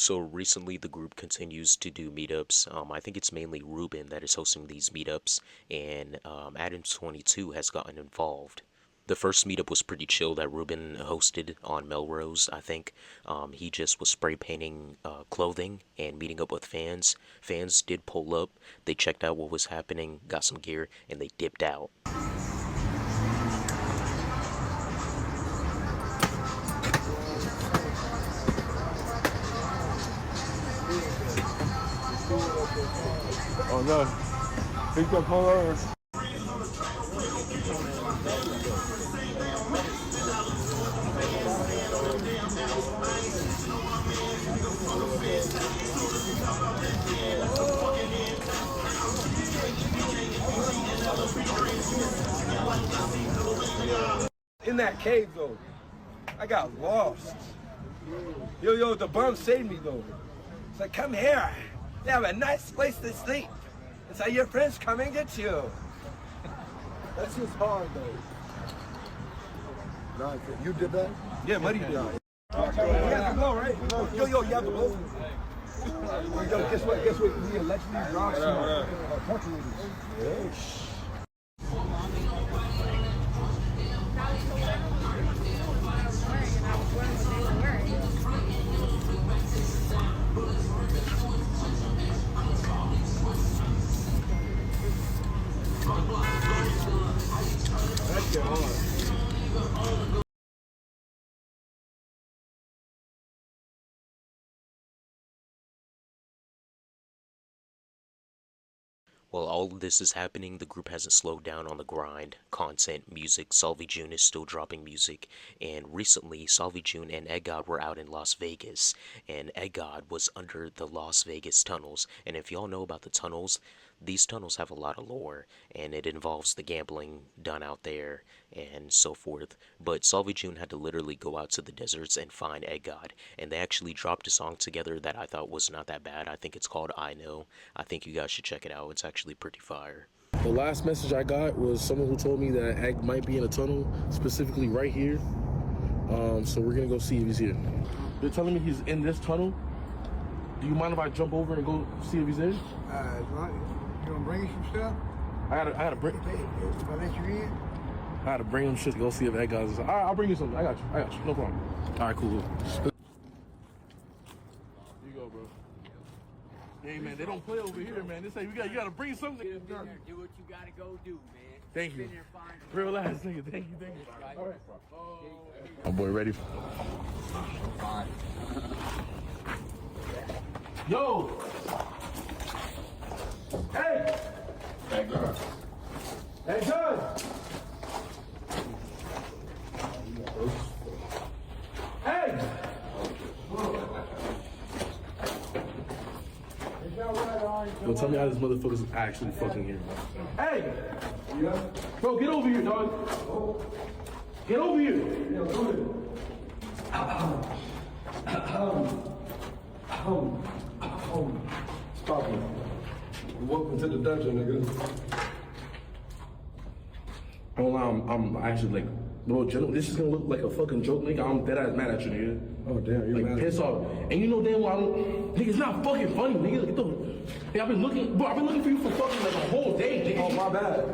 So recently, the group continues to do meetups. I think it's mainly Ruben that is hosting these meetups, and Adam22 has gotten involved. The first meetup was pretty chill that Ruben hosted on Melrose, I think. He just was spray painting clothing and meeting up with fans. Fans did pull up, they checked out what was happening, got some gear, and they dipped out. Oh no. He can pull over. In that cave though, I got lost. Yo, the bum saved me though. It's like, come here. They have a nice place to sleep. It's like your friends come and get you. That's just hard though. Nah, you did that? Yeah, Muddy did. You have to blow, right? Yo, you have to blow. Yo, guess what? We allegedly robbed some truck leaders. That's your hard. While all of this is happening, the group hasn't slowed down on the grind. Content, music, Salvi June is still dropping music, and recently Salvi June and Egod were out in Las Vegas, and Egod was under the Las Vegas tunnels, and if y'all know about the tunnels, these tunnels have a lot of lore, and it involves the gambling done out there, and so forth, but Salvi June had to literally go out to the deserts and find Egod, and they actually dropped a song together that I thought was not that bad. I think it's called I Know. I think you guys should check it out. It's actually pretty fire. The last message I got was someone who told me that Egg might be in a tunnel, specifically right here. So we're gonna go see if he's here. They're telling me he's in this tunnel. Do you mind if I jump over and go see if he's there? You gonna bring some stuff? I gotta bring. If I let you in? I gotta bring him shit to go see if Egg is. All right, I'll bring you something. I got you. No problem. All right, cool. Here you go, bro. Hey man, they don't play over here, man. They say you gotta bring something. Do what you gotta go do, man. Thank you. Real ass nigga. Thank you. All right. My boy ready? Yo. Hey. Hey, girl. Hey, John. Hey. Yo, tell me how this motherfucker's actually fucking here. Hey! Bro, get over here, dog. Get over here. Stop it. Welcome to the dungeon, nigga. I don't lie, I'm actually like, bro, general, this is gonna look like a fucking joke, nigga. I'm dead ass mad at you, nigga. Oh, damn, you're like, mad. piss off. And you know damn well I don't, nigga, it's not fucking funny, nigga. Get the, hey, I've been looking for you for fucking like a whole day, nigga. Oh, my bad.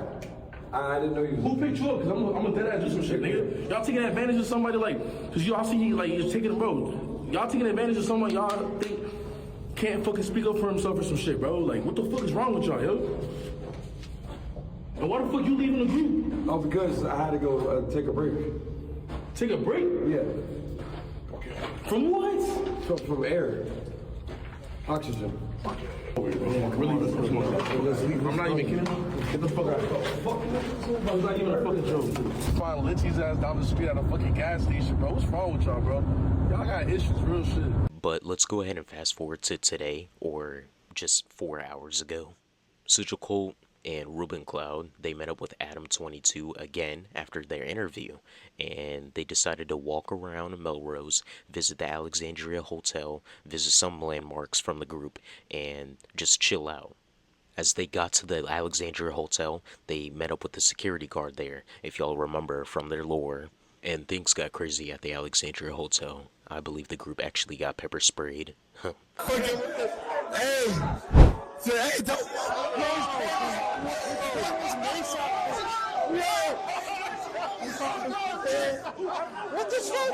I didn't know you was... Who picked you up? Cause I'm a dead ass do some shit, nigga. Y'all taking advantage of somebody like, cause y'all see like you're taking, bro. Y'all taking advantage of someone y'all think can't fucking speak up for himself or some shit, bro. Like, what the fuck is wrong with y'all, yo? And why the fuck you leaving the group? Oh, because I had to go take a break. Take a break? Yeah. From what? From air. Oxygen. Really? I'm not even kidding. Get the fuck out. It's not even a fucking joke. Find Litsy's ass down the street at a fucking gas station, bro. What's wrong with y'all, bro? Y'all got issues, real shit. But let's go ahead and fast forward to today, or just 4 hours ago. Sigil Kult and Ruben Cloud, they met up with Adam22 again after their interview, and they decided to walk around Melrose, visit the Alexandria Hotel, visit some landmarks from the group, and just chill out. As they got to the Alexandria Hotel, they met up with the security guard there, if y'all remember from their lore, and things got crazy at the Alexandria Hotel. I believe the group actually got pepper sprayed. Hey, hey, don't. What the fuck?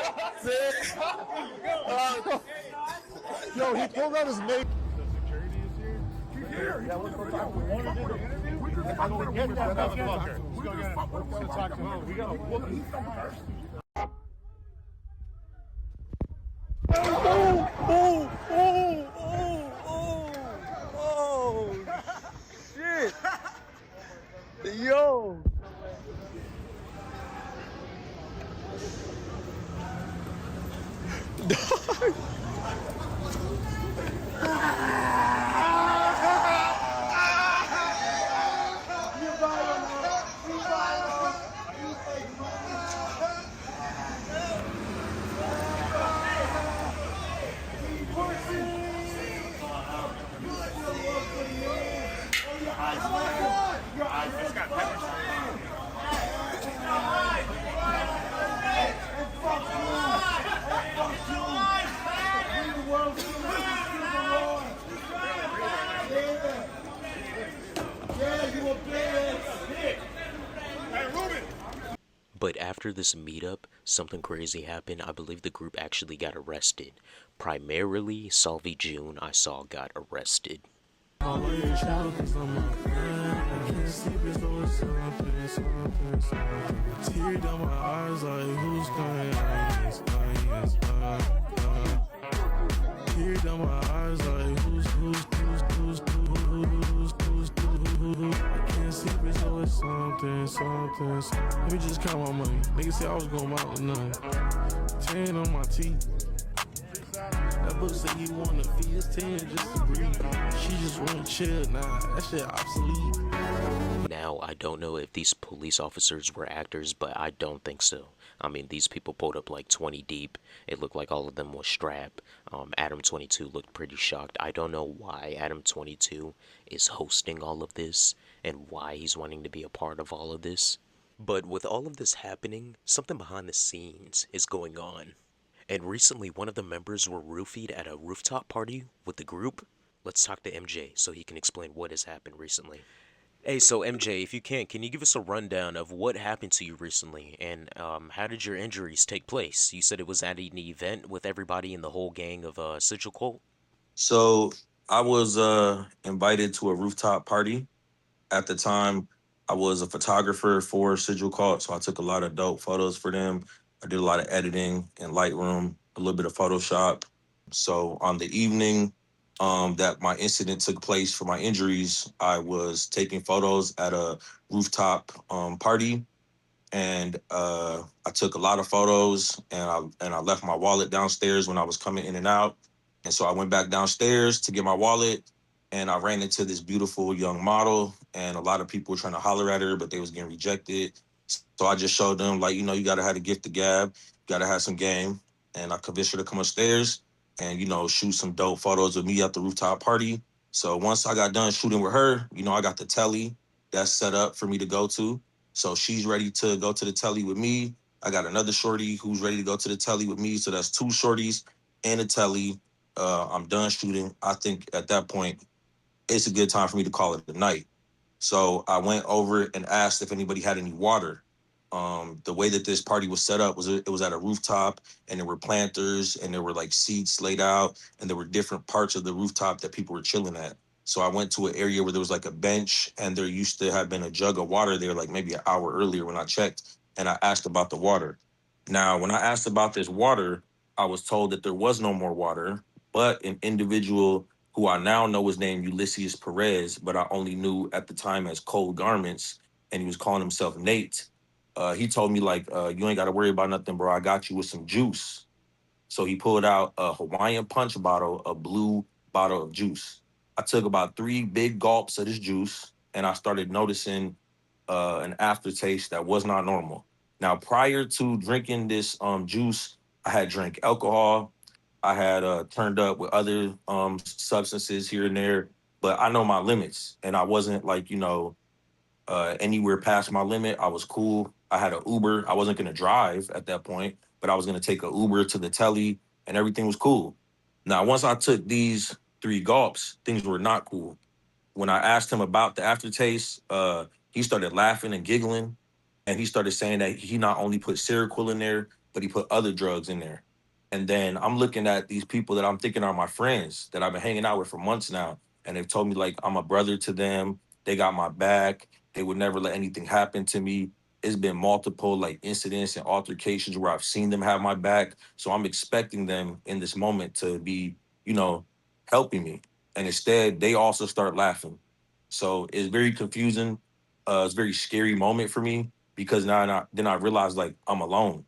Yo, he pulled out his name. The security is here. He's here. Yeah, let's go talk to him. Want to do the interview? I'm gonna get that motherfucker. Let's go talk to him. We gotta whoop him first. Oh, shit. Yo. But after this meetup, something crazy happened. I believe the group actually got arrested. Primarily, Salvi June, I saw, got arrested. Let me just count my money. Nigga said I was going out with none. 10 on my teeth. That book said you wanna feed us 10 just to breathe. She just wanna chill. Nah, that shit obsolete. Now, I don't know if these police officers were actors, but I don't think so. I mean, these people pulled up like 20 deep. It looked like all of them was strapped. Adam 22 looked pretty shocked. I don't know why Adam 22 is hosting all of this and why he's wanting to be a part of all of this. But with all of this happening, something behind the scenes is going on. And recently, one of the members were roofied at a rooftop party with the group. Let's talk to MJ so he can explain what has happened recently. Hey, so MJ, if you can you give us a rundown of what happened to you recently and how did your injuries take place? You said it was at an event with everybody in the whole gang of Sigil Kult? So I was invited to a rooftop party. At the time, I was a photographer for Sigil Kult, so I took a lot of dope photos for them. I did a lot of editing in Lightroom, a little bit of Photoshop. So on the evening that my incident took place for my injuries, I was taking photos at a rooftop party, and I took a lot of photos, and I left my wallet downstairs when I was coming in and out, and so I went back downstairs to get my wallet, and I ran into this beautiful young model, and a lot of people were trying to holler at her, but they was getting rejected. So I just showed them, like, you got to have the gift of gab, you got to have some game, and I convinced her to come upstairs and shoot some dope photos of me at the rooftop party. So once I got done shooting with her, I got the telly that's set up for me to go to. So she's ready to go to the telly with me. I got another shorty who's ready to go to the telly with me. So that's two shorties and a telly. I'm done shooting. I think at that point, it's a good time for me to call it a night. So I went over and asked if anybody had any water. The way that this party was set up was it was at a rooftop, and there were planters, and there were like seats laid out, and there were different parts of the rooftop that people were chilling at. So I went to an area where there was like a bench, and there used to have been a jug of water there like maybe an hour earlier when I checked, and I asked about the water. Now, when I asked about this water, I was told that there was no more water, but an individual who I now know is named Ulysses Perez, but I only knew at the time as Cold Garments, and he was calling himself Nate. He told me, like, you ain't got to worry about nothing, bro. I got you with some juice. So he pulled out a Hawaiian punch bottle, a blue bottle of juice. I took about three big gulps of this juice, and I started noticing an aftertaste that was not normal. Now, prior to drinking this juice, I had drank alcohol. I had turned up with other substances here and there, but I know my limits, and I wasn't like anywhere past my limit. I was cool. I had an Uber. I wasn't gonna drive at that point, but I was gonna take an Uber to the telly. and everything was cool. Now, once I took these 3 gulps, things were not cool. When I asked him about the aftertaste, he started laughing and giggling, and he started saying that he not only put Seroquel in there, but he put other drugs in there. And then I'm looking at these people that I'm thinking are my friends that I've been hanging out with for months now, and they've told me like I'm a brother to them. They got my back. They would never let anything happen to me. It's been multiple like incidents and altercations where I've seen them have my back. So I'm expecting them in this moment to be, you know, helping me, and instead they also start laughing. So it's very confusing. It's a very scary moment for me because then I realize like I'm alone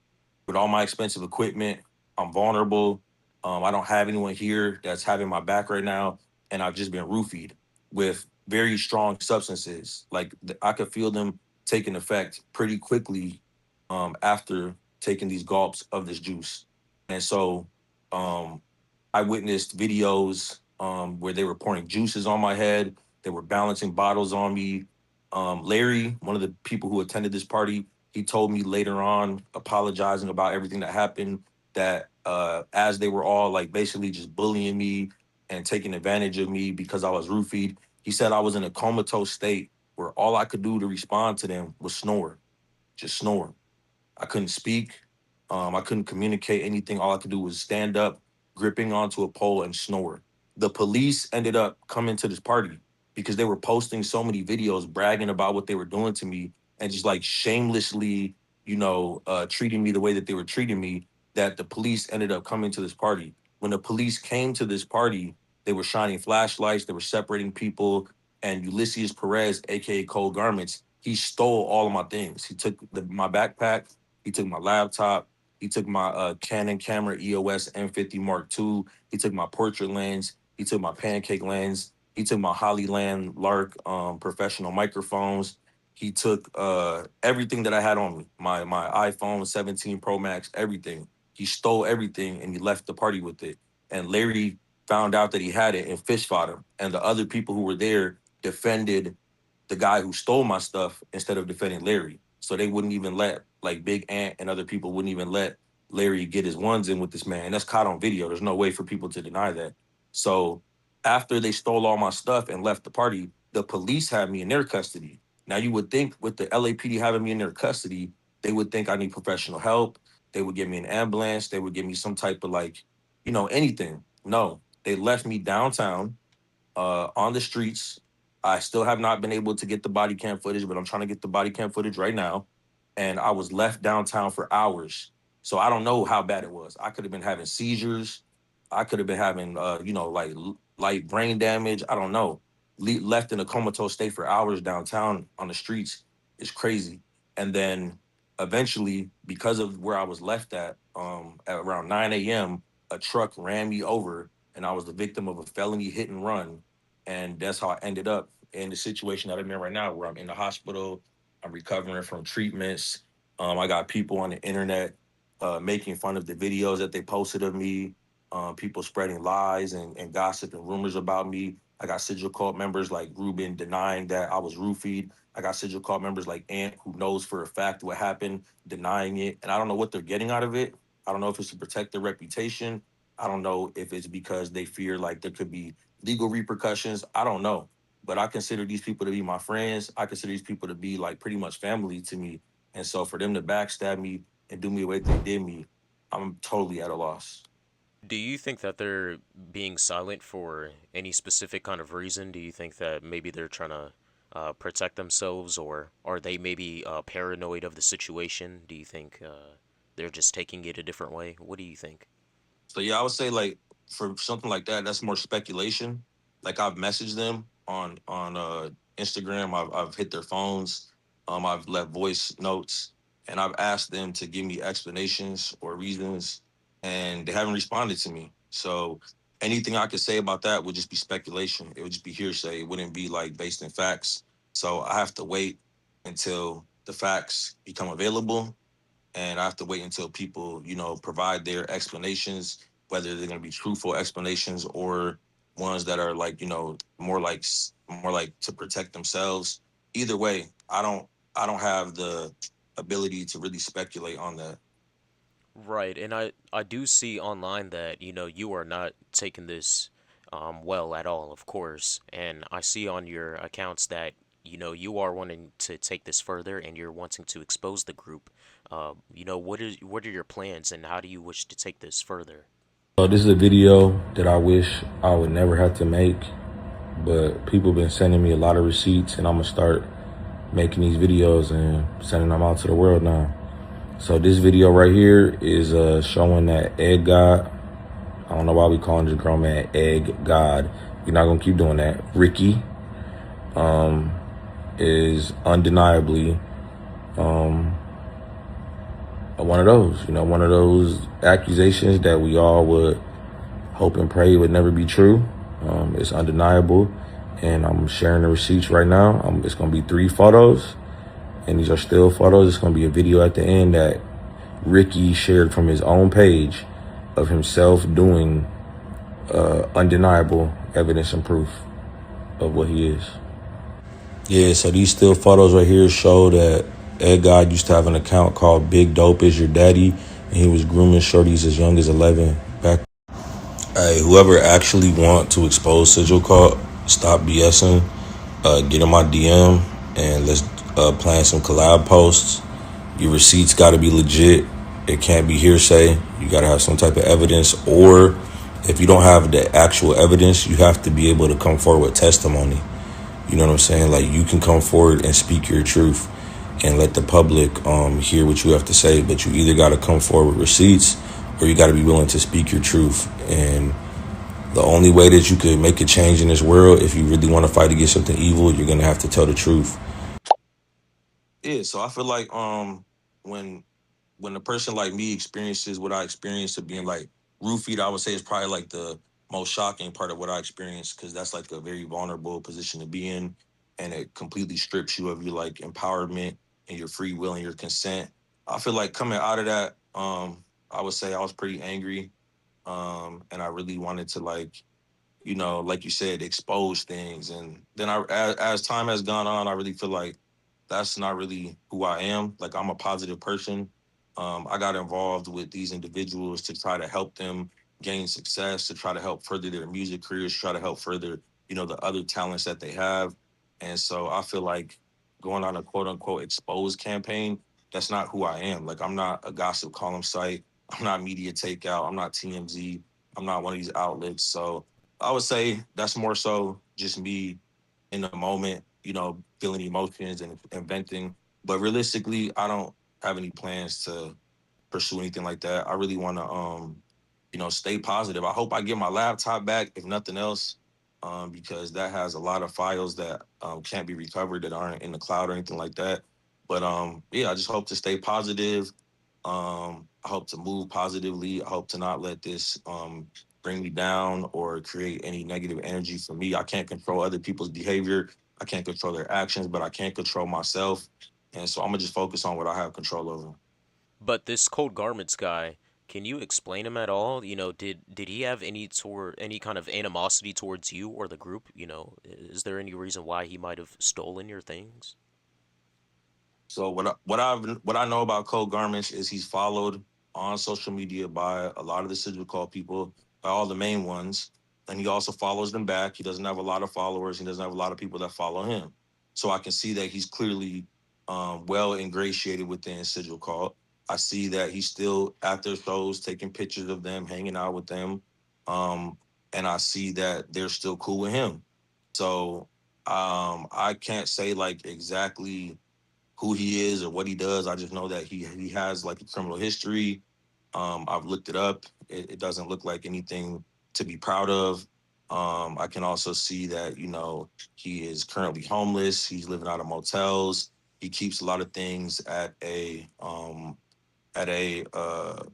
with all my expensive equipment. I'm vulnerable. I don't have anyone here that's having my back right now, and I've just been roofied with very strong substances. Like I could feel them taking effect pretty quickly after taking these gulps of this juice, and so um, I witnessed videos where they were pouring juices on my head. They were balancing bottles on me. Larry, one of the people who attended this party, he told me later on, apologizing about everything that happened, that as they were all like basically just bullying me and taking advantage of me because I was roofied, he said I was in a comatose state where all I could do to respond to them was snore, just snore. I couldn't speak. I couldn't communicate anything. All I could do was stand up, gripping onto a pole and snore. The police ended up coming to this party because they were posting so many videos bragging about what they were doing to me and just like shamelessly, treating me the way that they were treating me, that the police ended up coming to this party. When the police came to this party, they were shining flashlights, they were separating people, and Ulysses Perez, aka Cold Garments, he stole all of my things. He took my backpack, he took my laptop. He took my Canon camera EOS M50 Mark II. He took my portrait lens. He took my pancake lens. He took my Hollyland Lark professional microphones. He took everything that I had on me, my iPhone 17 Pro Max, everything. He stole everything and he left the party with it. And Larry found out that he had it and fish fought him. And the other people who were there defended the guy who stole my stuff instead of defending Larry. So they wouldn't even let like Big Ant and other people wouldn't even let Larry get his ones in with this man. And that's caught on video. There's no way for people to deny that. So after they stole all my stuff and left the party, the police had me in their custody. Now you would think with the LAPD having me in their custody, they would think I need professional help. They would give me an ambulance. They would give me some type of like, anything. No, they left me downtown on the streets. I still have not been able to get the body cam footage, but I'm trying to get the body cam footage right now. And I was left downtown for hours. So I don't know how bad it was. I could have been having seizures. I could have been having, like light brain damage. I don't know. Left in a comatose state for hours downtown on the streets is crazy. And then eventually, because of where I was left at around 9 a.m., a truck ran me over and I was the victim of a felony hit and run. And that's how I ended up in the situation that I'm in right now, where I'm in the hospital. I'm recovering from treatments. I got people on the internet making fun of the videos that they posted of me, people spreading lies and gossip and rumors about me. I got Sigil Cult members like Ruben denying that I was roofied. I got Sigil Cult members like Ant, who knows for a fact what happened, denying it. And I don't know what they're getting out of it. I don't know if it's to protect their reputation. I don't know if it's because they fear like there could be legal repercussions. I don't know. But I consider these people to be my friends. I consider these people to be like pretty much family to me. And so for them to backstab me and do me the way they did me, I'm totally at a loss. Do you think that they're being silent for any specific kind of reason? Do you think that maybe they're trying to protect themselves, or are they maybe paranoid of the situation? Do you think they're just taking it a different way? What do you think? So yeah, I would say like for something like that, that's more speculation. Like I've messaged them on Instagram. I've hit their phones. I've left voice notes, and I've asked them to give me explanations or reasons, and they haven't responded to me. So anything I could say about that would just be speculation. It would just be hearsay. It wouldn't be like based in facts. So I have to wait until the facts become available, and I have to wait until people, provide their explanations, whether they're going to be truthful explanations or ones that are like, more like to protect themselves. Either way, I don't have the ability to really speculate on that. Right, and I do see online that, you are not taking this well at all, of course. And I see on your accounts that, you are wanting to take this further and you're wanting to expose the group. What are your plans and how do you wish to take this further? So this is a video that I wish I would never have to make, but people been sending me a lot of receipts, and I'm gonna start making these videos and sending them out to the world now. So this video right here is showing that Egg God. I don't know why we calling this grown man Egg God. We're not gonna keep doing that. Ricky is undeniably one of those, one of those accusations that we all would hope and pray would never be true. It's undeniable, and I'm sharing the receipts right now. It's gonna be 3 photos, and these are still photos. It's gonna be a video at the end that Ricky shared from his own page of himself doing undeniable evidence and proof of what he is. Yeah, so these still photos right here show that Ed God used to have an account called Big Dope Is Your Daddy, and he was grooming shorties as young as 11 back. Hey, whoever actually want to expose Sigil Kult, stop BSing, get in my DM, and let's plan some collab posts. Your receipts got to be legit. It can't be hearsay. You got to have some type of evidence, or if you don't have the actual evidence, you have to be able to come forward with testimony. You know what I'm saying? Like, you can come forward and speak your truth and let the public hear what you have to say, but you either got to come forward with receipts or you got to be willing to speak your truth. And the only way that you could make a change in this world, if you really want to fight against something evil, you're going to have to tell the truth. Yeah, so I feel like when a person like me experiences what I experienced of being like roofied, I would say is probably like the most shocking part of what I experienced, because that's like a very vulnerable position to be in, and it completely strips you of your like empowerment and your free will and your consent. I feel like coming out of that, I would say I was pretty angry, and I really wanted to like, like you said, expose things. And then as time has gone on, I really feel like that's not really who I am. Like, I'm a positive person. I got involved with these individuals to try to help them gain success, to try to help further their music careers, try to help further, the other talents that they have. And so I feel like going on a quote unquote expose campaign, that's not who I am. Like, I'm not a gossip column site. I'm not media takeout. I'm not TMZ. I'm not one of these outlets. So I would say that's more so just me in the moment, feeling emotions and venting. But realistically, I don't have any plans to pursue anything like that. I really want to, stay positive. I hope I get my laptop back, if nothing else, because that has a lot of files that can't be recovered, that aren't in the cloud or anything like that. But yeah, I just hope to stay positive. I hope to move positively. I hope to not let this bring me down or create any negative energy for me. I can't control other people's behavior. I can't control their actions, but I can control myself. And so I'm gonna just focus on what I have control over. But this Cold Garments guy, can you explain him at all? Did he have any kind of animosity towards you or the group? Is there any reason why he might have stolen your things? So what I know about Code Garments is he's followed on social media by a lot of the Sigil Call people, by all the main ones, and he also follows them back. He doesn't have a lot of followers. He doesn't have a lot of people that follow him. So I can see that he's clearly well ingratiated within Sigil Call. I see that he's still at their shows, taking pictures of them, hanging out with them, um, and I see that they're still cool with him. So I can't say like exactly who he is or what he does. I just know that he has like a criminal history. I've looked it up. It doesn't look like anything to be proud of. I can also see that he is currently homeless. He's living out of motels. He keeps a lot of things at a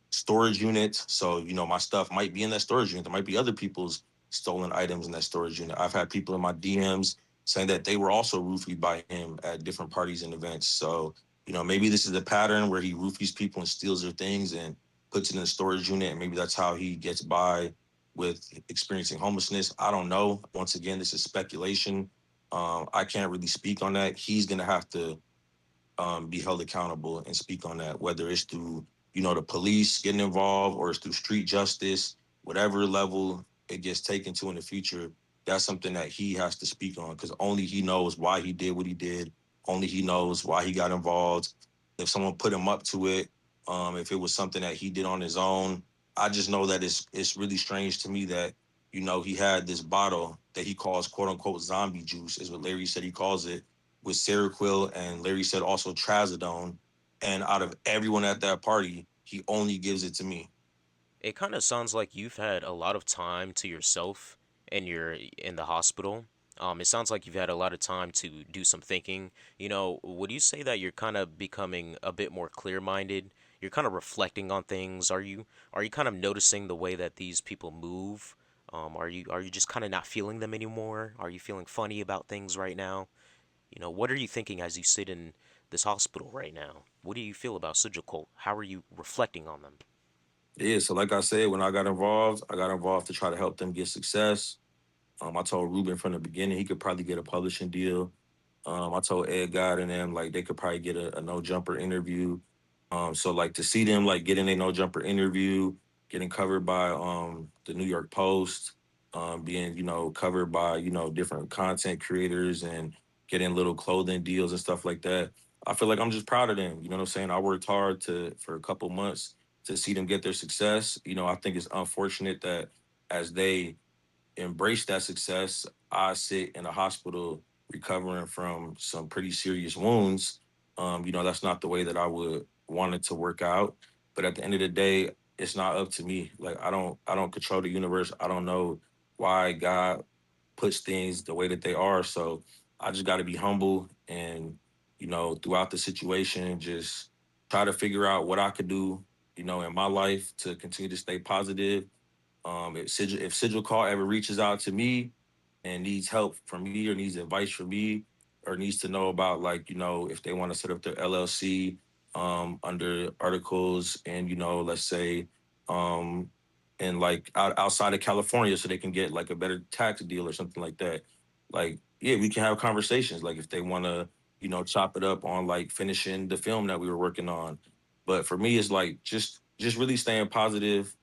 storage unit. So, my stuff might be in that storage unit. There might be other people's stolen items in that storage unit. I've had people in my DMs saying that they were also roofied by him at different parties and events. So, maybe this is a pattern where he roofies people and steals their things and puts it in a storage unit. And maybe that's how he gets by with experiencing homelessness. I don't know. Once again, this is speculation. I can't really speak on that. He's going to have to be held accountable and speak on that, whether it's through the police getting involved or it's through street justice, whatever level it gets taken to in the future, that's something that he has to speak on because only he knows why he did what he did. Only he knows why he got involved. If someone put him up to it, if it was something that he did on his own, I just know that it's really strange to me that he had this bottle that he calls quote unquote zombie juice, is what Larry said he calls it, with Seroquel and Larry said also Trazodone. And out of everyone at that party, he only gives it to me. It kind of sounds like you've had a lot of time to yourself and you're in the hospital. It sounds like you've had a lot of time to do some thinking. Would you say that you're kind of becoming a bit more clear-minded? You're kind of reflecting on things. Are you kind of noticing the way that these people move? Are you just kind of not feeling them anymore? Are you feeling funny about things right now? What are you thinking as you sit in this hospital right now? What do you feel about Sigil Cult? How are you reflecting on them? Yeah, so like I said, when I got involved to try to help them get success. I told Ruben from the beginning he could probably get a publishing deal. I told Ed God and them like they could probably get a no jumper interview. So like to see them like getting a no jumper interview, getting covered by the New York Post, being covered by different content creators and getting little clothing deals and stuff like that. I feel like I'm just proud of them. You know what I'm saying? I worked hard to for a couple months to see them get their success. I think it's unfortunate that as they embrace that success, I sit in a hospital recovering from some pretty serious wounds. That's not the way that I would want it to work out. But at the end of the day, it's not up to me. Like I don't control the universe. I don't know why God puts things the way that they are. So I just gotta be humble and, throughout the situation, just try to figure out what I could do, in my life to continue to stay positive. If Sigil Call ever reaches out to me and needs help from me or needs advice from me or needs to know about like if they want to set up their LLC under articles and let's say um and like outside of California so they can get like a better tax deal or something like that. Like yeah, we can have conversations like if they want to chop it up on like finishing the film that we were working on. But for me it's like just really staying positive,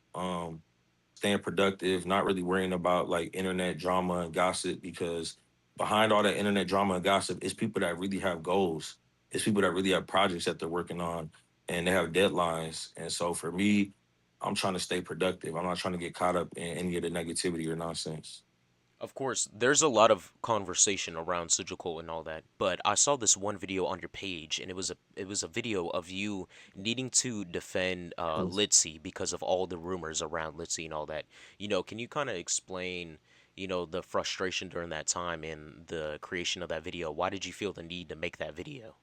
staying productive, not really worrying about like internet drama and gossip because behind all that internet drama and gossip is people that really have goals. It's people that really have projects that they're working on and they have deadlines. And so for me, I'm trying to stay productive. I'm not trying to get caught up in any of the negativity or nonsense. Of course, there's a lot of conversation around Sujiko and all that, but I saw this one video on your page, and it was a video of you needing to defend Litzy because of all the rumors around Litzy and all that. Can you kind of explain, the frustration during that time and the creation of that video? Why did you feel the need to make that video?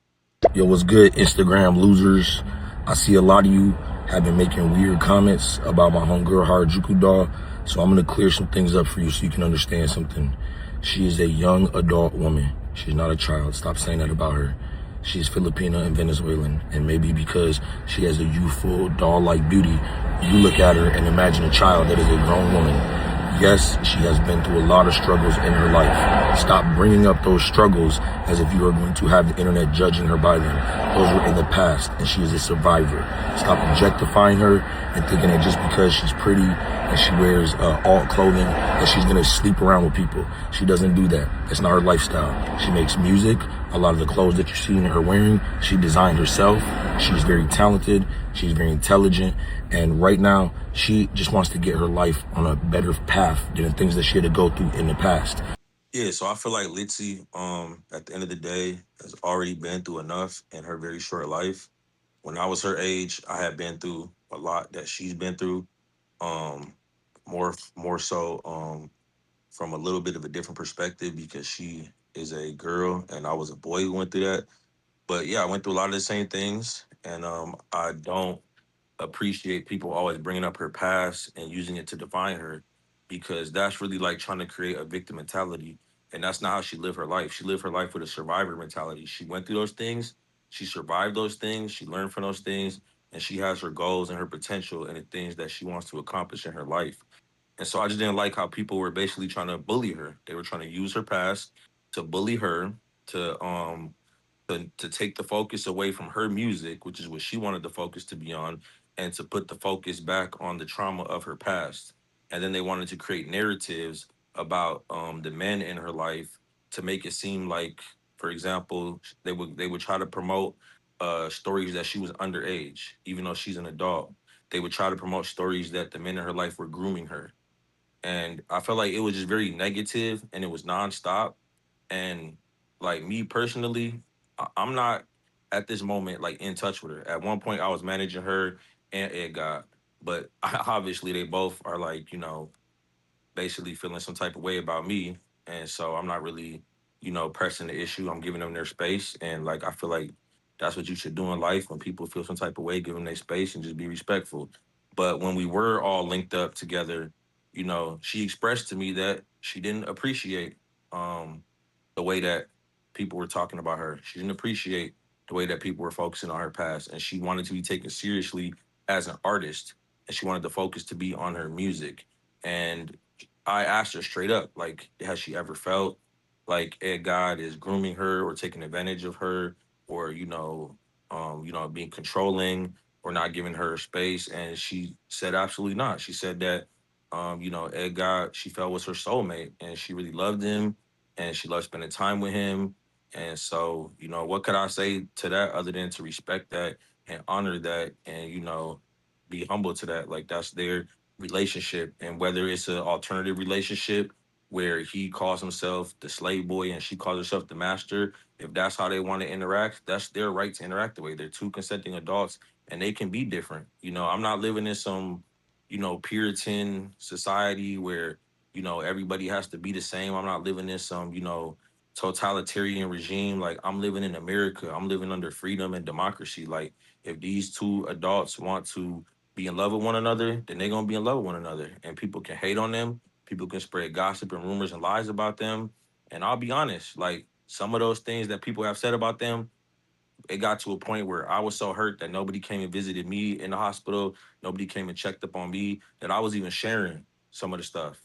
Yo, what's good, Instagram losers? I see a lot of you have been making weird comments about my homegirl Harajuku doll, so I'm gonna clear some things up for you so you can understand something. She is a young adult woman. She's not a child. Stop saying that about her. She's Filipina and Venezuelan, and maybe because she has a youthful, doll-like beauty, you look at her and imagine a child that is a grown woman. Yes, she has been through a lot of struggles in her life. Stop bringing up those struggles as if you are going to have the internet judging her by them. Those were in the past, and she is a survivor. Stop objectifying her and thinking that just because she's pretty and she wears alt clothing that she's going to sleep around with people. She doesn't do that. That's not her lifestyle. She makes music. A lot of the clothes that you're seeing her wearing, she designed herself. She's very talented. She's very intelligent. And right now, she just wants to get her life on a better path than the things that she had to go through in the past. Yeah, so I feel like Litzy, at the end of the day, has already been through enough in her very short life. When I was her age, I had been through a lot that she's been through. Um, more so from a little bit of a different perspective because she is a girl and I was a boy who went through that. But yeah, I went through a lot of the same things, and I don't appreciate people always bringing up her past and using it to define her because that's really like trying to create a victim mentality. And that's not how she lived her life. She lived her life with a survivor mentality. She went through those things, she survived those things, she learned from those things, and she has her goals and her potential and the things that she wants to accomplish in her life. And so I just didn't like how people were basically trying to bully her. They were trying to use her past to bully her, to take the focus away from her music, which is what she wanted the focus to be on, and to put the focus back on the trauma of her past. And then they wanted to create narratives about the men in her life to make it seem like, for example, they would try to promote stories that she was underage, even though she's an adult. They would try to promote stories that the men in her life were grooming her, and I felt like it was just very negative and it was nonstop. And like me personally, I'm not at this moment like in touch with her. At one point, I was managing her and Ed God, but obviously they both are like basically feeling some type of way about me. And so I'm not really, pressing the issue. I'm giving them their space. And like, I feel like that's what you should do in life. When people feel some type of way, give them their space and just be respectful. But when we were all linked up together, she expressed to me that she didn't appreciate um, the way that people were talking about her. She didn't appreciate the way that people were focusing on her past. And she wanted to be taken seriously as an artist. And she wanted the focus to be on her music. And I asked her straight up, like, has she ever felt like Ed God is grooming her or taking advantage of her, or being controlling or not giving her space? And she said absolutely not. She said that, Ed God she felt was her soulmate, and she really loved him, and she loved spending time with him. And so, what could I say to that other than to respect that and honor that, and be humble to that? Like that's their relationship, and whether it's an alternative relationship where he calls himself the slave boy and she calls herself the master, if that's how they want to interact, that's their right to interact the way. They're two consenting adults and they can be different. I'm not living in some Puritan society where everybody has to be the same. I'm not living in some totalitarian regime. Like, I'm living in America. I'm living under freedom and democracy. Like, if these two adults want to be in love with one another, then they're gonna be in love with one another. And people can hate on them. People can spread gossip and rumors and lies about them. And I'll be honest, like, some of those things that people have said about them, it got to a point where I was so hurt that nobody came and visited me in the hospital. Nobody came and checked up on me, that I was even sharing some of the stuff.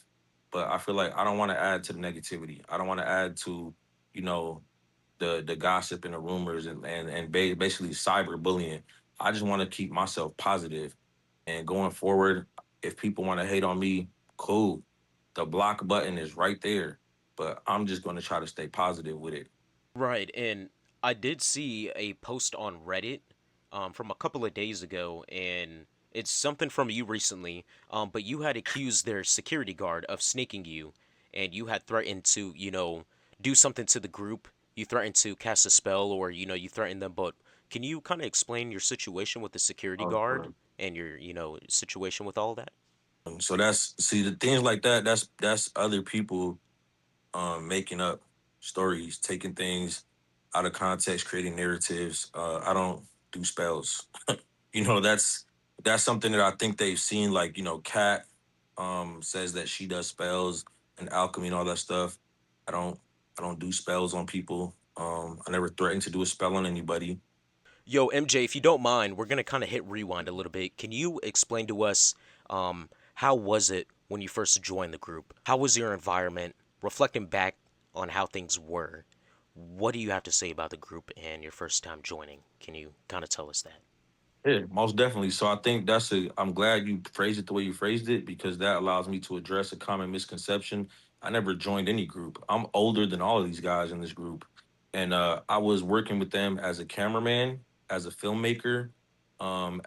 But I feel like I don't want to add to the negativity. I don't want to add to, you know, the gossip and the rumors and basically cyberbullying. I just want to keep myself positive. And going forward, if people want to hate on me, cool. The block button is right there. But I'm just going to try to stay positive with it. Right, and I did see a post on Reddit from a couple of days ago, and it's something from you recently. But you had accused their security guard of snaking you, and you had threatened to, do something to the group. You threatened to cast a spell, or you threatened them. But can you kind of explain your situation with the security guard and your, situation with all that? So that's see the things like that. That's other people making up stories, taking things out of context, creating narratives. I don't do spells. That's something that I think they've seen. Like Kat says that she does spells and alchemy and all that stuff. I don't. I don't do spells on people. I never threatened to do a spell on anybody. Yo, MJ, if you don't mind, we're gonna kind of hit rewind a little bit. Can you explain to us, how was it when you first joined the group? How was your environment? Reflecting back on how things were, what do you have to say about the group and your first time joining? Can you kind of tell us that? Yeah, most definitely. So I think that's a. I'm glad you phrased it the way you phrased it, because that allows me to address a common misconception. I never joined any group. I'm older than all of these guys in this group, and I was working with them as a cameraman, as a filmmaker,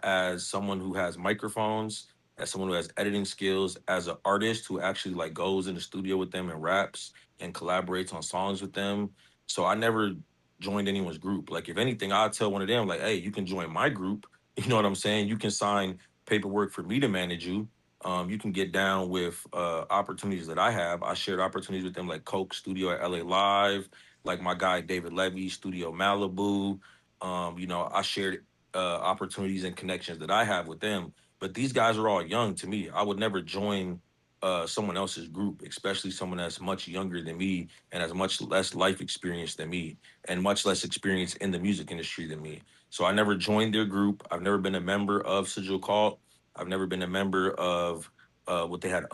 as someone who has microphones, as someone who has editing skills, as an artist who actually like goes in the studio with them and raps and collaborates on songs with them. So I never joined anyone's group. Like, if anything, I'd tell one of them like, "Hey, you can join my group." You know what I'm saying? You can sign paperwork for me to manage you. You can get down with opportunities that I have. I shared opportunities with them, like Coke Studio at LA Live, like my guy David Levy, Studio Malibu. I shared opportunities and connections that I have with them. But these guys are all young to me. I would never join someone else's group, especially someone that's much younger than me and has much less life experience than me and much less experience in the music industry than me. So I never joined their group. I've never been a member of Sigil Cult. I've never been a member of what they had,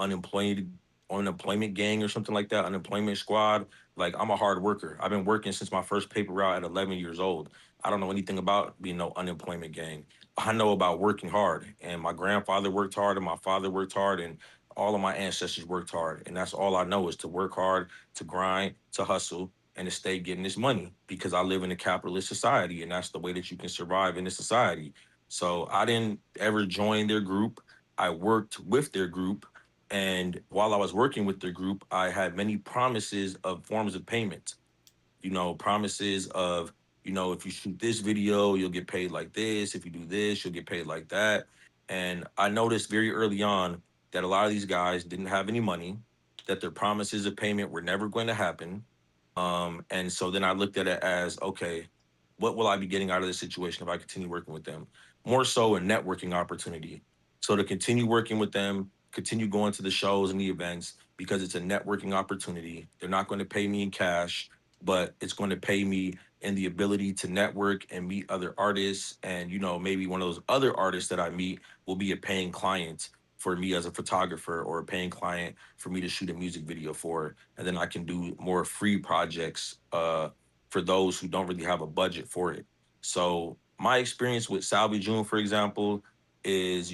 unemployment gang or something like that, unemployment squad. Like I'm a hard worker. I've been working since my first paper route at 11 years old. I don't know anything about being no unemployment gang. I know about working hard, and my grandfather worked hard, and my father worked hard, and all of my ancestors worked hard, and that's all I know is to work hard, to grind, to hustle, and to stay getting this money because I live in a capitalist society, and that's the way that you can survive in this society. So I didn't ever join their group. I worked with their group, and while I was working with their group, I had many promises of forms of payment. Promises of, if you shoot this video, you'll get paid like this. If you do this, you'll get paid like that. And I noticed very early on that a lot of these guys didn't have any money, that their promises of payment were never going to happen. And so then I looked at it as, okay, what will I be getting out of this situation if I continue working with them? More so a networking opportunity. So to continue working with them, continue going to the shows and the events because it's a networking opportunity. They're not going to pay me in cash, but it's going to pay me in the ability to network and meet other artists. And, maybe one of those other artists that I meet will be a paying client for me as a photographer or a paying client for me to shoot a music video for. And then I can do more free projects for those who don't really have a budget for it. So my experience with Salvi June, for example, is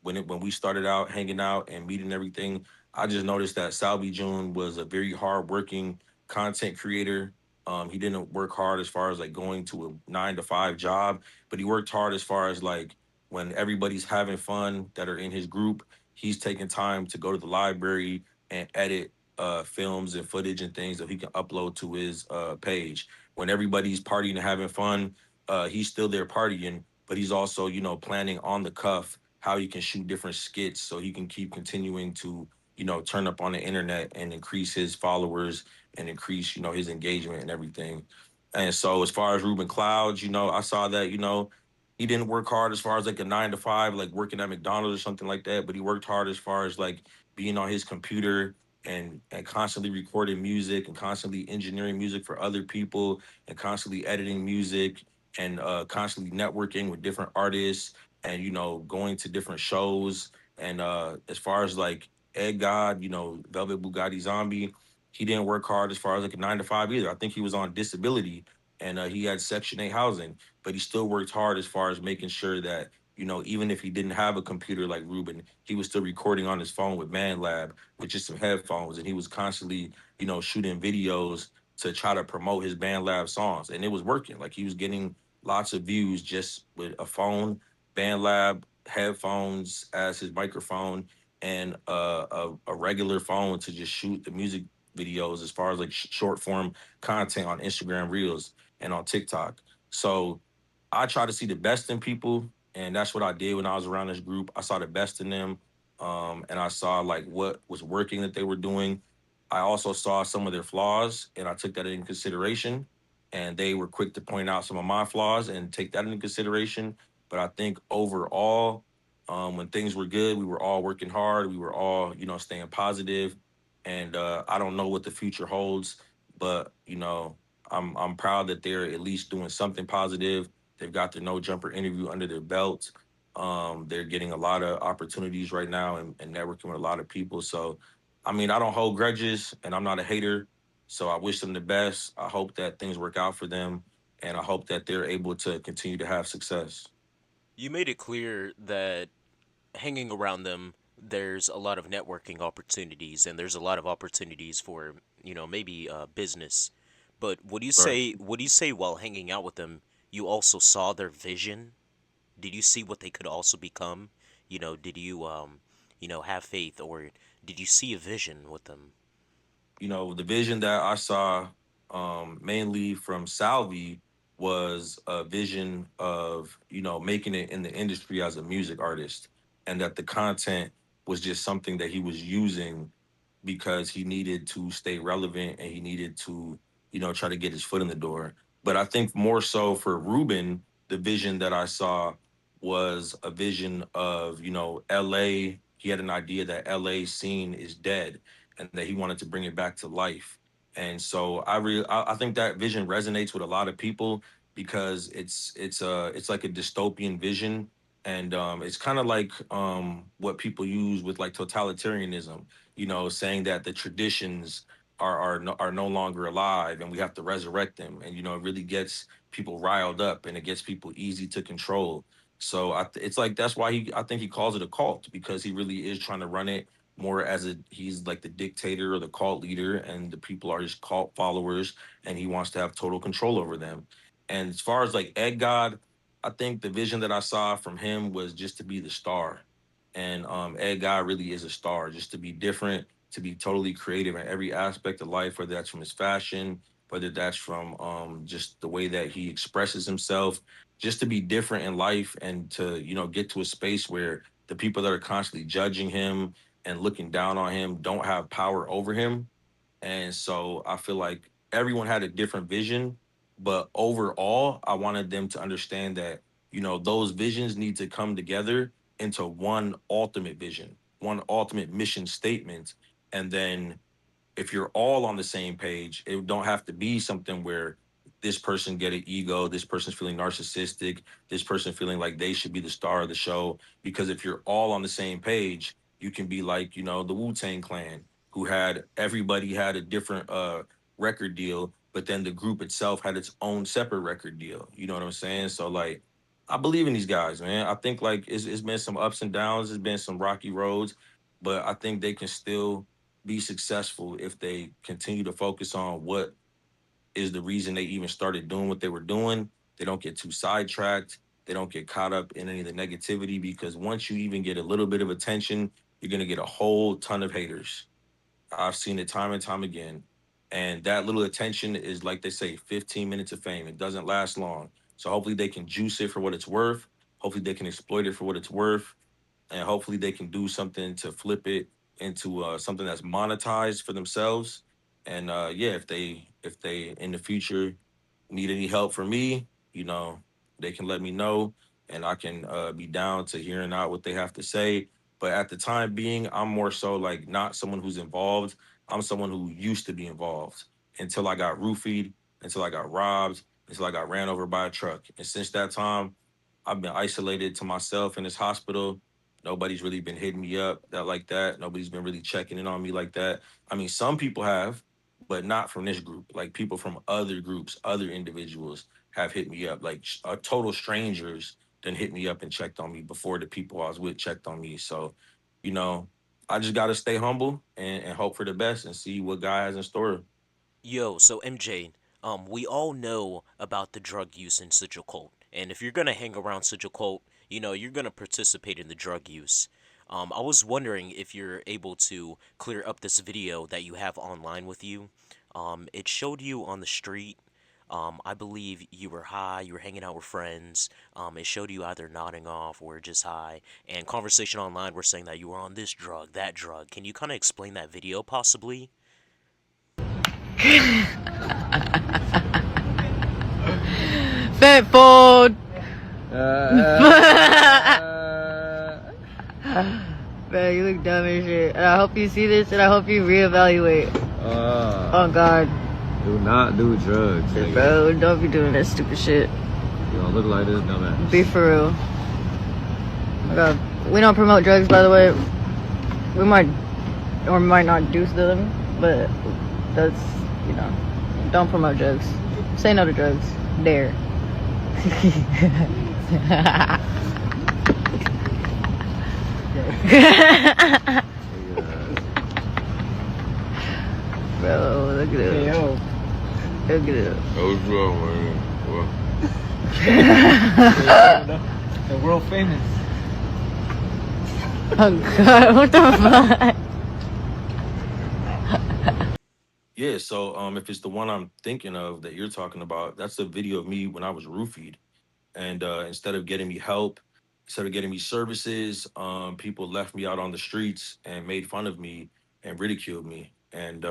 when we started out hanging out and meeting everything, I just noticed that Salvi June was a very hardworking content creator. He didn't work hard as far as like going to a 9 to 5 job, but he worked hard as far as like when everybody's having fun that are in his group, he's taking time to go to the library and edit films and footage and things that he can upload to his page. When everybody's partying and having fun, he's still there partying, but he's also, planning on the cuff how he can shoot different skits so he can keep continuing to, turn up on the internet and increase his followers and increase, his engagement and everything. And so as far as Ruben Clouds, I saw that, he didn't work hard as far as like a 9 to 5, like working at McDonald's or something like that, but he worked hard as far as like being on his computer and constantly recording music and constantly engineering music for other people and constantly editing music and constantly networking with different artists and going to different shows. And as far as like Ed God, Velvet Bugatti Zombie, he didn't work hard as far as like a 9 to 5 either. I think he was on disability and he had Section 8 housing, but he still worked hard as far as making sure that even if he didn't have a computer like Ruben, he was still recording on his phone with ManLab with just some headphones, and he was constantly, shooting videos to try to promote his BandLab songs, and it was working. Like he was getting lots of views just with a phone, BandLab headphones as his microphone, and a regular phone to just shoot the music videos as far as like short form content on Instagram Reels and on TikTok. So I try to see the best in people, and that's what I did when I was around this group. I saw the best in them, and I saw like what was working that they were doing. I also saw some of their flaws, and I took that into consideration. And they were quick to point out some of my flaws and take that into consideration. But I think overall, when things were good, we were all working hard. We were all, staying positive. And I don't know what the future holds, but I'm proud that they're at least doing something positive. They've got their no jumper interview under their belt. They're getting a lot of opportunities right now and networking with a lot of people. So, I mean, I don't hold grudges and I'm not a hater. So I wish them the best. I hope that things work out for them. And I hope that they're able to continue to have success. You made it clear that hanging around them, there's a lot of networking opportunities and there's a lot of opportunities for, maybe business. But Right. would you say while hanging out with them, you also saw their vision? Did you see what they could also become? Did you have faith, or did you see a vision with them? The vision that I saw mainly from Salvi was a vision of, making it in the industry as a music artist, and that the content was just something that he was using because he needed to stay relevant and he needed to, try to get his foot in the door. But I think more so for Ruben, the vision that I saw was a vision of, LA. He had an idea that LA scene is dead and that he wanted to bring it back to life. And so I think that vision resonates with a lot of people because it's like a dystopian vision, and it's kind of like what people use with like totalitarianism. saying that the traditions are no longer alive and we have to resurrect them. And it really gets people riled up and it gets people easy to control. So it's like that's why I think he calls it a cult, because he really is trying to run it more as he's like the dictator or the cult leader, and the people are his cult followers, and he wants to have total control over them. And as far as like Egg God, I think the vision that I saw from him was just to be the star. And Ed Guy really is a star, just to be different, to be totally creative in every aspect of life, whether that's from his fashion, whether that's from just the way that he expresses himself, just to be different in life, and to, get to a space where the people that are constantly judging him and looking down on him don't have power over him. And so I feel like everyone had a different vision, but overall, I wanted them to understand that, those visions need to come together into one ultimate vision, one ultimate mission statement. And then if you're all on the same page, it don't have to be something where this person get an ego, this person's feeling narcissistic, this person feeling like they should be the star of the show. Because if you're all on the same page, you can be like, the Wu-Tang Clan, who had everybody had a different record deal, but then the group itself had its own separate record deal. You know what I'm saying? So like I believe in these guys, man. I think like it's been some ups and downs, it's been some rocky roads, but I think they can still be successful if they continue to focus on what is the reason they even started doing what they were doing. They don't get too sidetracked. They don't get caught up in any of the negativity, because once you even get a little bit of attention, you're going to get a whole ton of haters. I've seen it time and time again. And that little attention is, like they say, 15 minutes of fame. It doesn't last long. So hopefully they can juice it for what it's worth. Hopefully they can exploit it for what it's worth, and hopefully they can do something to flip it into something that's monetized for themselves. And yeah, if they in the future need any help from me, they can let me know, and I can be down to hearing out what they have to say. But at the time being, I'm more so like not someone who's involved. I'm someone who used to be involved until I got roofied, until I got robbed, until I got ran over by a truck. And since that time, I've been isolated to myself in this hospital. Nobody's really been hitting me up that like that. Nobody's been really checking in on me like that. I mean, some people have, but not from this group. Like people from other groups, other individuals have hit me up. Like total strangers then hit me up and checked on me before the people I was with checked on me. So, you know, I just got to stay humble and hope for the best and see what God has in store. Yo, so MJ, we all know about the drug use in Sigil Cult, and if you're gonna hang around Sigil Cult, you're gonna participate in the drug use. I was wondering if you're able to clear up this video that you have online with you. It showed you on the street. I believe you were high, you were hanging out with friends. It showed you either nodding off or just high. And conversation online were saying that you were on this drug, that drug. Can you kind of explain that video, possibly? Fat fold. Man, you look dumb as shit. And I hope you see this, and I hope you reevaluate. Oh God. Do not do drugs. Bro, don't be doing that stupid shit. You don't look like this dumbass. Be for real. Oh my God. We don't promote drugs, by the way. We might or might not do them, but that's, don't promote drugs. Say no to drugs. Dare. Bro, look at it. Look at it. What's wrong, man? The world famous. Oh God, what the fuck? Yeah, so if it's the one I'm thinking of that you're talking about, that's a video of me when I was roofied. And instead of getting me help, instead of getting me services, people left me out on the streets and made fun of me and ridiculed me. And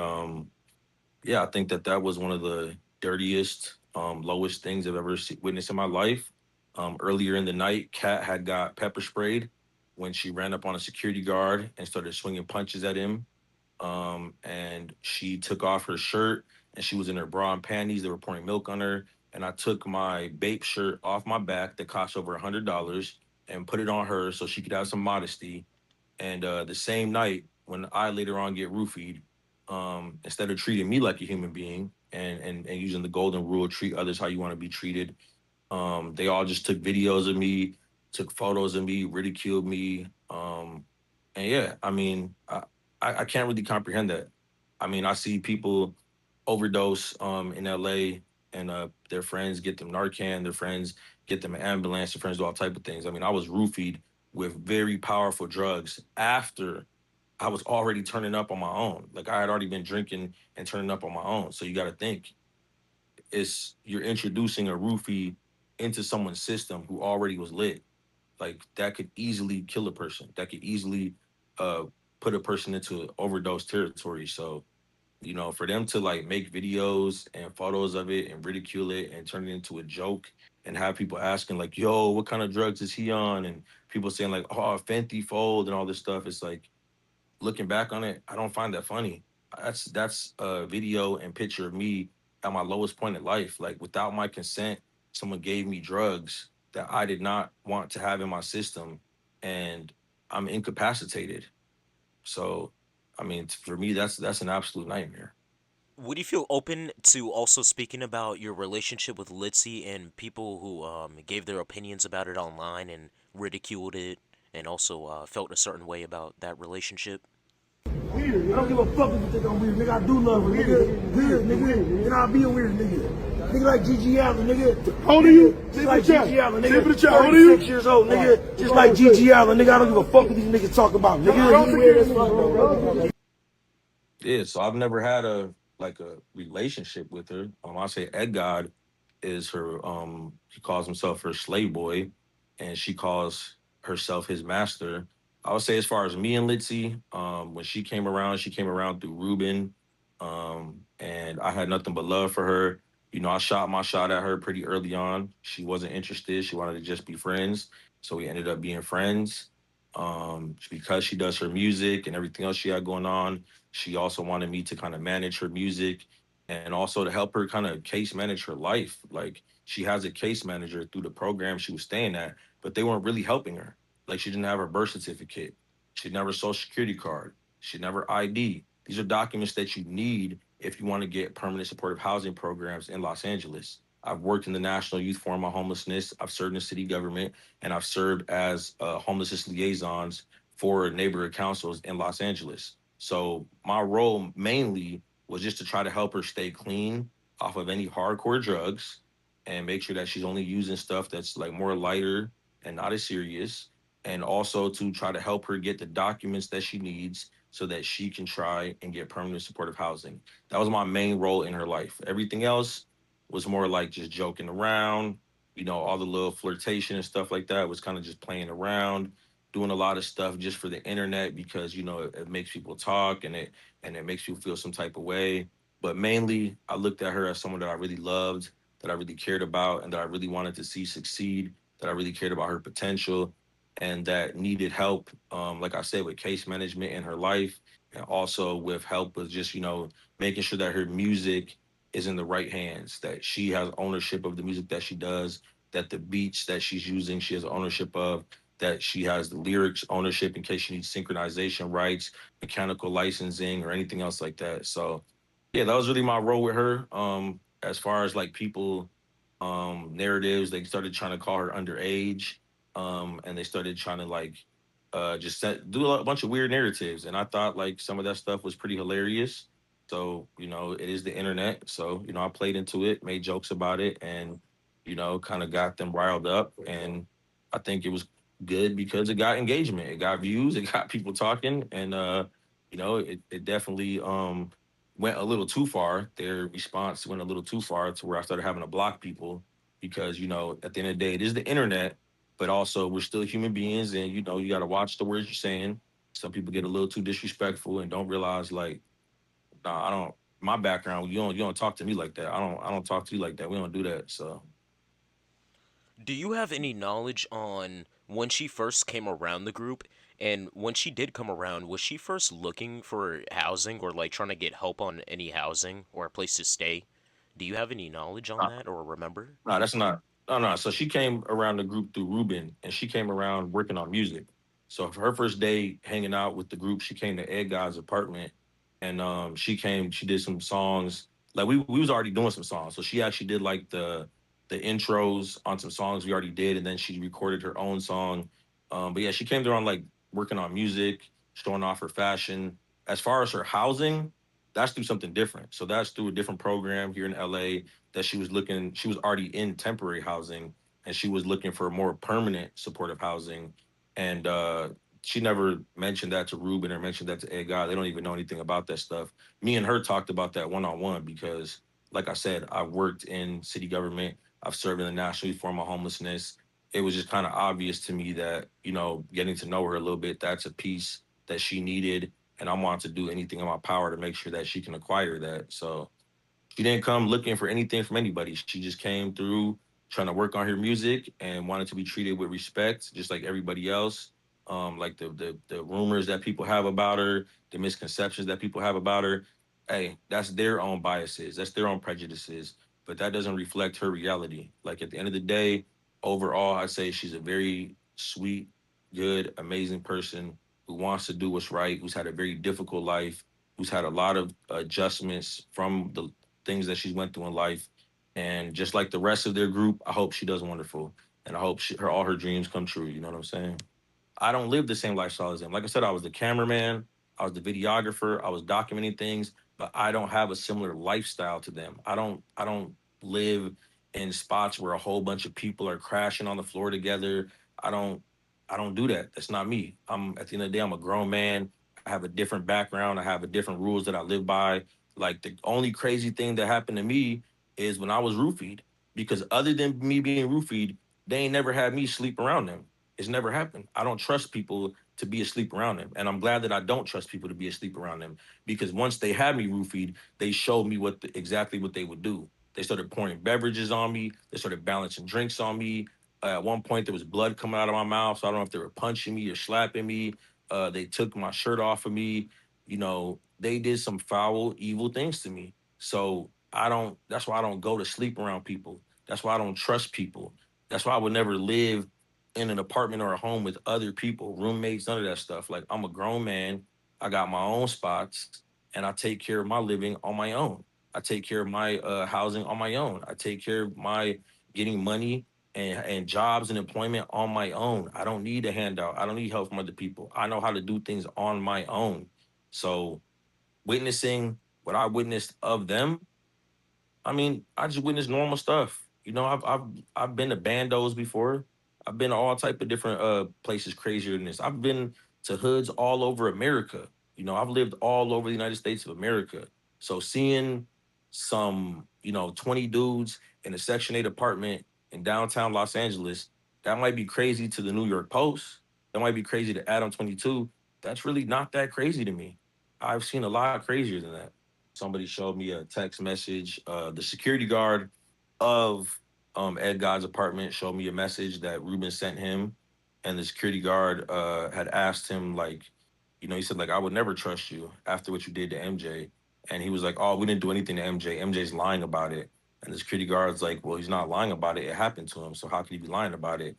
yeah, I think that that was one of the dirtiest, lowest things I've ever witnessed in my life. Earlier in the night, Kat had got pepper sprayed when she ran up on a security guard and started swinging punches at him. And she took off her shirt and she was in her bra and panties. They were pouring milk on her. And I took my Bape shirt off my back that cost over $100 and put it on her so she could have some modesty. And the same night, when I later on get roofied, instead of treating me like a human being and using the golden rule, treat others how you want to be treated, they all just took videos of me, took photos of me, ridiculed me. And yeah, I mean, I can't really comprehend that. I mean, I see people overdose in LA and their friends get them Narcan, their friends get them an ambulance, their friends do all type of things. I mean, I was roofied with very powerful drugs after I was already turning up on my own. Like I had already been drinking and turning up on my own. So you got to think it's you're introducing a roofie into someone's system who already was lit. Like that could easily kill a person. That could easily uh put a person into overdose territory. So, for them to like make videos and photos of it and ridicule it and turn it into a joke and have people asking like, yo, what kind of drugs is he on? And people saying like, oh, Fenty Fold and all this stuff. It's like looking back on it, I don't find that funny. That's a video and picture of me at my lowest point in life. Like without my consent, someone gave me drugs that I did not want to have in my system, and I'm incapacitated. So, I mean, for me, that's an absolute nightmare. Would you feel open to also speaking about your relationship with Litzy and people who gave their opinions about it online and ridiculed it and also felt a certain way about that relationship? Weird. I don't give a fuck if you think I'm weird, nigga. I do love her, nigga. Weird, nigga. And I'll be a weird nigga. Nigga like Gigi Allen, nigga. How old are you? Just like Gigi Allen, nigga. 36 years old, nigga. Just like Gigi Allen, nigga. I don't give a fuck what these niggas talk about, nigga. Yeah, so I've never had a relationship with her. I say Ed God is her he calls himself her slave boy and she calls herself his master. I would say as far as me and Litzy, when she came around through Ruben. And I had nothing but love for her. I shot my shot at her pretty early on. She wasn't interested. She wanted to just be friends. So we ended up being friends. Because she does her music and everything else she had going on, she also wanted me to kind of manage her music and also to help her kind of case manage her life. Like she has a case manager through the program she was staying at, but they weren't really helping her. Like she didn't have her birth certificate. She never social security card. She never ID. These are documents that you need if you want to get permanent supportive housing programs in Los Angeles. I've worked in the National Youth Forum on Homelessness. I've served in city government, and I've served as homelessness liaisons for neighborhood councils in Los Angeles. So my role mainly was just to try to help her stay clean off of any hardcore drugs and make sure that she's only using stuff that's like more lighter and not as serious. And also to try to help her get the documents that she needs so that she can try and get permanent supportive housing. That was my main role in her life. Everything else was more like just joking around, all the little flirtation and stuff like that was kind of just playing around, doing a lot of stuff just for the internet because it makes people talk and it makes you feel some type of way. But mainly, I looked at her as someone that I really loved, that I really cared about, and that I really wanted to see succeed. That I really cared about her potential, and that needed help. Like I said, with case management in her life, and also with help with just making sure that her music is in the right hands, that she has ownership of the music that she does, that the beats that she's using, she has ownership of, that she has the lyrics ownership in case she needs synchronization rights, mechanical licensing, or anything else like that. So, yeah, that was really my role with her. As far as like people, narratives, they started trying to call her underage, and they started trying to like do a bunch of weird narratives, and I thought like some of that stuff was pretty hilarious. So, it is the internet. So, I played into it, made jokes about it, and, kind of got them riled up. And I think it was good because it got engagement, it got views, it got people talking. And, it definitely went a little too far. Their response went a little too far to where I started having to block people because, at the end of the day, it is the internet, but also we're still human beings and, you got to watch the words you're saying. Some people get a little too disrespectful and don't realize like, nah, I don't. My background, you don't talk to me like that. I don't talk to you like that. We don't do that. So Do you have any knowledge on when she first came around the group? And when she did come around, was she first looking for housing or like trying to get help on any housing or a place to stay? Do you have any knowledge on nah, that or remember? nah, that's not. No, no. So she came around the group through Ruben, and she came around working on music. So for her first day hanging out with the group, she came to Ed God's apartment, and she did some songs. Like we was already doing some songs, so she actually did like the intros on some songs we already did, and then she recorded her own song. But yeah, she came there on like working on music, showing off her fashion. As far as her housing, that's through something different. So that's through a different program here in LA that she was already in temporary housing, and she was looking for more permanent supportive housing. And she never mentioned that to Ruben or mentioned that to Ed God. They don't even know anything about that stuff. Me and her talked about that one on one because, like I said, I worked in city government. I've served in the National Youth Forum on Homelessness. It was just kind of obvious to me that, getting to know her a little bit, that's a piece that she needed. And I want to do anything in my power to make sure that she can acquire that. So she didn't come looking for anything from anybody. She just came through trying to work on her music and wanted to be treated with respect, just like everybody else. Like the rumors that people have about her, the misconceptions that people have about her. Hey, that's their own biases, that's their own prejudices, but that doesn't reflect her reality. Like at the end of the day, overall, I say she's a very sweet, good, amazing person who wants to do what's right, who's had a very difficult life, who's had a lot of adjustments from the things that she's went through in life. And just like the rest of their group, I hope she does wonderful, and I hope all her dreams come true. You know what I'm saying? I don't live the same lifestyle as them. Like I said, I was the cameraman, I was the videographer, I was documenting things, but I don't have a similar lifestyle to them. I don't live in spots where a whole bunch of people are crashing on the floor together. I don't I don't do that. That's not me. I'm At the end of the day, I'm a grown man. I have a different background. I have a different rules that I live by. Like the only crazy thing that happened to me is when I was roofied. Because other than me being roofied, they ain't never had me sleep around them. It's never happened. I don't trust people to be asleep around them. And I'm glad that I don't trust people to be asleep around them because once they had me roofied, they showed me exactly what they would do. They started pouring beverages on me. They started balancing drinks on me. At one point, there was blood coming out of my mouth. So I don't know if they were punching me or slapping me. They took my shirt off of me. They did some foul, evil things to me. So that's why I don't go to sleep around people. That's why I don't trust people. That's why I would never live in an apartment or a home with other people, roommates, none of that stuff. Like I'm a grown man. I got my own spots and I take care of my living on my own. I take care of my housing on my own. I take care of my getting money and jobs and employment on my own. I don't need a handout. I don't need help from other people. I know how to do things on my own. So witnessing what I witnessed of them, I mean, I just witnessed normal stuff. I've been to bandos before. I've been to all type of different places crazier than this. I've been to hoods all over America. I've lived all over the United States of America. So seeing some, 20 dudes in a Section 8 apartment in downtown Los Angeles, that might be crazy to the New York Post. That might be crazy to Adam 22. That's really not that crazy to me. I've seen a lot crazier than that. Somebody showed me a text message. The security guard of Ed God's apartment showed me a message that Ruben sent him, and the security guard had asked him like, he said like I would never trust you after what you did to MJ, and he was like, oh, we didn't do anything to MJ. MJ's lying about it, and the security guard's like, well, he's not lying about it. It happened to him, so how could he be lying about it?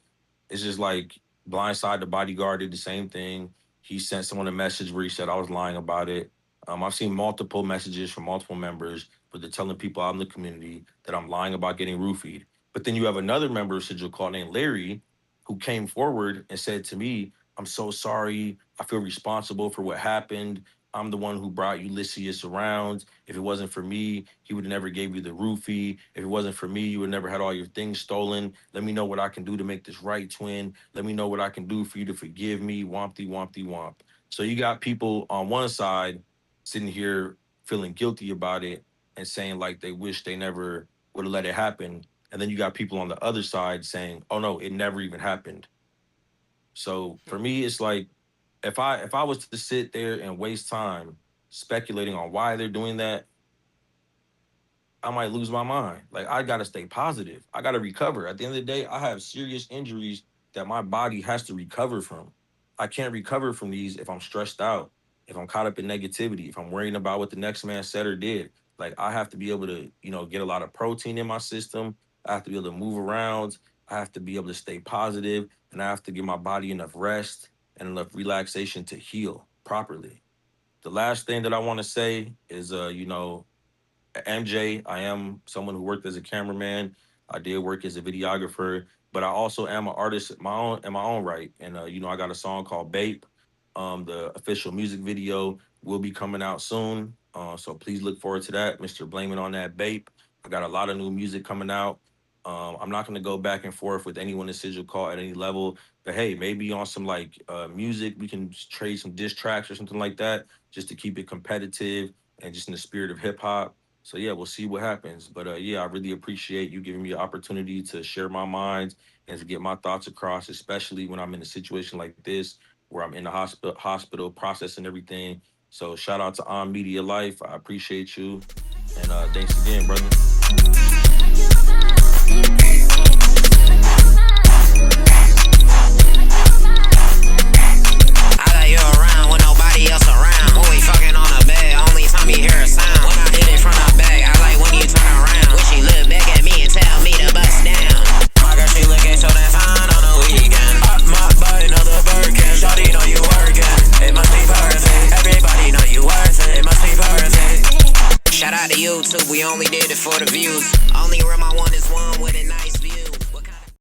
It's just like Blindside, the bodyguard did the same thing. He sent someone a message where he said I was lying about it. I've seen multiple messages from multiple members, but they're telling people out in the community that I'm lying about getting roofied. But then you have another member of Sigil Kult named Larry who came forward and said to me, I'm so sorry. I feel responsible for what happened. I'm the one who brought Ulysses around. If it wasn't for me, he would have never gave you the roofie. If it wasn't for me, you would never had all your things stolen. Let me know what I can do to make this right, twin. Let me know what I can do for you to forgive me. Wompty, wompty, womp. So you got people on one side sitting here feeling guilty about it and saying like they wish they never would have let it happen. And then you got people on the other side saying, "Oh no, it never even happened." So for me, it's like if I was to sit there and waste time speculating on why they're doing that, I might lose my mind. Like I gotta stay positive. I gotta recover. At the end of the day, I have serious injuries that my body has to recover from. I can't recover from these if I'm stressed out, if I'm caught up in negativity, if I'm worrying about what the next man said or did. Like I have to be able to, get a lot of protein in my system. I have to be able to move around. I have to be able to stay positive, and I have to give my body enough rest and enough relaxation to heal properly. The last thing that I want to say is, MJ, I am someone who worked as a cameraman. I did work as a videographer, but I also am an artist in my own right. And I got a song called Bape. The official music video will be coming out soon. So please look forward to that. Mr. Blaming on that Bape. I got a lot of new music coming out. I'm not gonna go back and forth with anyone in Sigil Call at any level, but hey, maybe on some music, we can trade some diss tracks or something like that, just to keep it competitive and just in the spirit of hip hop. So yeah, we'll see what happens. But yeah, I really appreciate you giving me the opportunity to share my mind and to get my thoughts across, especially when I'm in a situation like this where I'm in the hospital processing everything. So shout out to On Media Life. I appreciate you. And thanks again, brother. I got you around when nobody else around. When we fucking on the bed, only time you hear a sound. When I hit it from the back, I like when you turn around. When she look back at me and tell me to bust down. My girl, she looking so damn fine on the weekend. My butt, another Birkin. Shawty know you working. It must be perfect. Everybody know you worth it. It must be perfect. Shout out to YouTube, we only did it for the views. Only